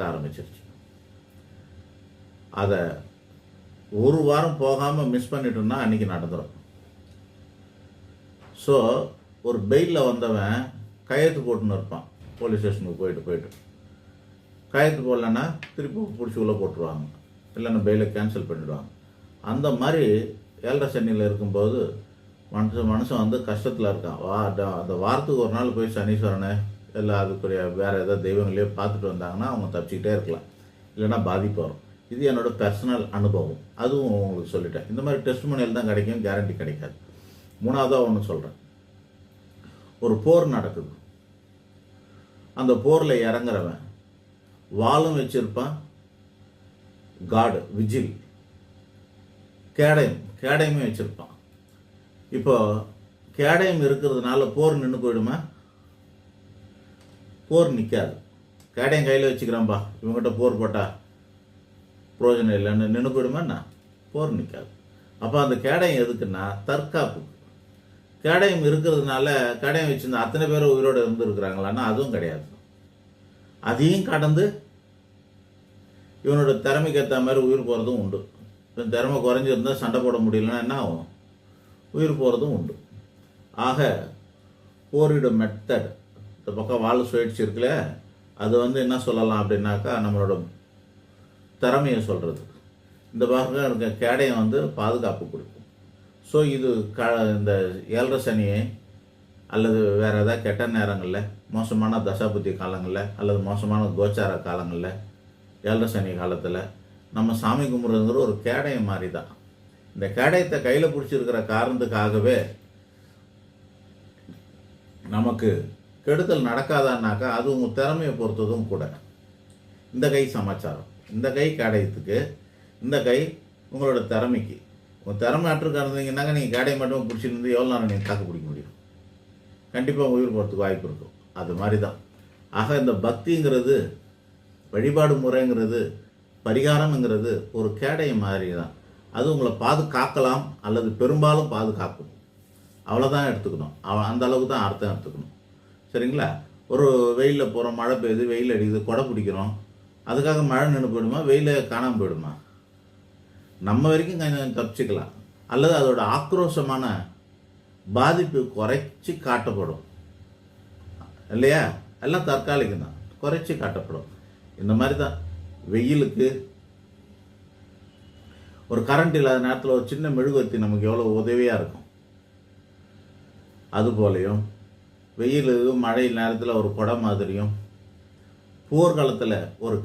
ஆரம்பிச்சிருச்சு. அதை ஒரு வாரம் போகாமல் மிஸ் பண்ணிட்டோம்னா அன்றைக்கி நடந்துடும். ஸோ ஒரு பெயிலில் வந்தவன் கையெழுத்து போட்டுன்னு இருப்பான். போலீஸ் ஸ்டேஷனுக்கு போயிட்டு கையெழுத்து போடலன்னா திருப்பி பிடிச்சி உள்ளே போட்டுருவாங்க, இல்லைன்னா பெயிலை கேன்சல் பண்ணிவிடுவாங்க. அந்த மாதிரி 7.5 சனியில் இருக்கும்போது மனுஷன் வந்து கஷ்டத்தில் இருக்கான். அந்த வாரத்துக்கு ஒரு நாள் போய் சனீஸ்வரனை இல்லை அதுக்குரிய வேறு ஏதாவது தெய்வங்களையோ பார்த்துட்டு வந்தாங்கன்னா அவங்க தப்பிச்சிக்கிட்டே இருக்கலாம், இல்லைன்னா பாதிப்பு வரும். இது என்னோடய பர்சனல் அனுபவம், அதுவும் உங்களுக்கு சொல்லிட்டேன். இந்த மாதிரி டெஸ்டிமோனியல் தான் கிடைக்கும், கேரண்டி கிடைக்காது. மூணாவதாக ஒன்று சொல்கிறேன். ஒரு போர் நடக்குது. அந்த போரில் இறங்குறவன் வாளும் வச்சிருப்பான், காடு விஜில் கேடயமும் வச்சிருப்பான். இப்போ கேடயம் இருக்கிறதுனால போர் நின்று போயிடுமா? போர் நிற்காது. கேடயம் கையில் வச்சுக்கிறான்பா, இவங்ககிட்ட போர் போட்டா பிரயோஜனம் இல்லைன்னு நின்று போயிடுமாண்ணா? போர் நிற்காது. அப்போ அந்த கேடயம் எதுக்குன்னா தற்காப்புக்கு. கேடயம் இருக்கிறதுனால கேடயம் வச்சுருந்தா அத்தனை பேர் உயிரோடு இருந்துருக்குறாங்களான்னா அதுவும் கிடையாது. அதையும் கடந்து இவனோட திறமைக்கு ஏற்ற மாதிரி உயிர் போகிறதும் உண்டு. இப்போ திறமை குறைஞ்சிருந்தால் சண்டை போட முடியலன்னா என்ன ஆகும்? உயிர் போகிறதும் உண்டு. ஆக போரிடும் மெத்தட், இந்த பக்கம் வாள் சுழற்சி இருக்குல்ல, அது வந்து என்ன சொல்லலாம் அப்படின்னாக்கா நம்மளோட திறமையை சொல்கிறது. இந்த பக்கம் இருக்க கேடயம் வந்து பாதுகாப்பு கொடுக்கும். ஸோ இது இந்த 7.5 சனியை அல்லது வேறு ஏதாவது கெட்ட நேரங்களில், மோசமான தசாபுத்தி காலங்களில் அல்லது மோசமான கோச்சார காலங்களில், 7.5 சனி காலத்தில் நம்ம சாமி கும்பிட்றதுங்கிற ஒரு கேடயம் மாதிரி தான். இந்த கேடயத்தை கையில் பிடிச்சிருக்கிற காரணத்துக்காகவே நமக்கு கெடுதல் நடக்காதான்னாக்கா அது உங்கள் திறமையை பொறுத்ததும் கூட. இந்த கை சமாச்சாரம், இந்த கை கேடயத்துக்கு, இந்த கை உங்களோட திறமைக்கு. உங்கள் திறமை அற்றுக்கா இருந்தீங்கன்னாக்க நீங்கள் கேடயம் மட்டும் பிடிச்சிருந்து எவ்வளோ நேரம் நீங்கள் தாக்கு பிடிக்க முடியும்? கண்டிப்பாக உயிர் போகிறதுக்கு வாய்ப்பு இருக்கும். அது மாதிரி தான். ஆக இந்த பக்திங்கிறது, வழிபாடு முறைங்கிறது, பரிகாரம்ங்கிறது ஒரு கேடயம் மாதிரி தான். அது உங்களை பாதுகாக்கலாம் அல்லது பெரும்பாலும் பாதுகாக்கும். அவ்வளோதான் எடுத்துக்கணும். அந்த அளவுக்கு தான் அர்த்தம் எடுத்துக்கணும். சரிங்களா? ஒரு வெயிலில் போகிறோம், மழை பெய்யுது, வெயில் அடிக்குது, கொடை பிடிக்கிறோம். அதுக்காக மழை நின்று போயிடுமா? வெயில காணாமல் போயிடுமா? நம்ம வரைக்கும் கொஞ்சம் தப்பிச்சுக்கலாம். அல்லது அதோட ஆக்ரோஷமான பாதிப்பு குறைச்சி காட்டப்படும் இல்லையா? எல்லாம் தற்காலிகம் தான், குறைச்சி காட்டப்படும். இந்த மாதிரி தான் வெயிலுக்கு ஒரு கரண்ட் இல்லாத நேரத்தில் ஒரு சின்ன மெழுகுவர்த்தி நமக்கு எவ்வளோ உதவியாக இருக்கும். அதுபோலையும் வெயில் மழை நேரத்தில் ஒரு குடை மாதிரியும், போர்க்காலத்தில் ஒரு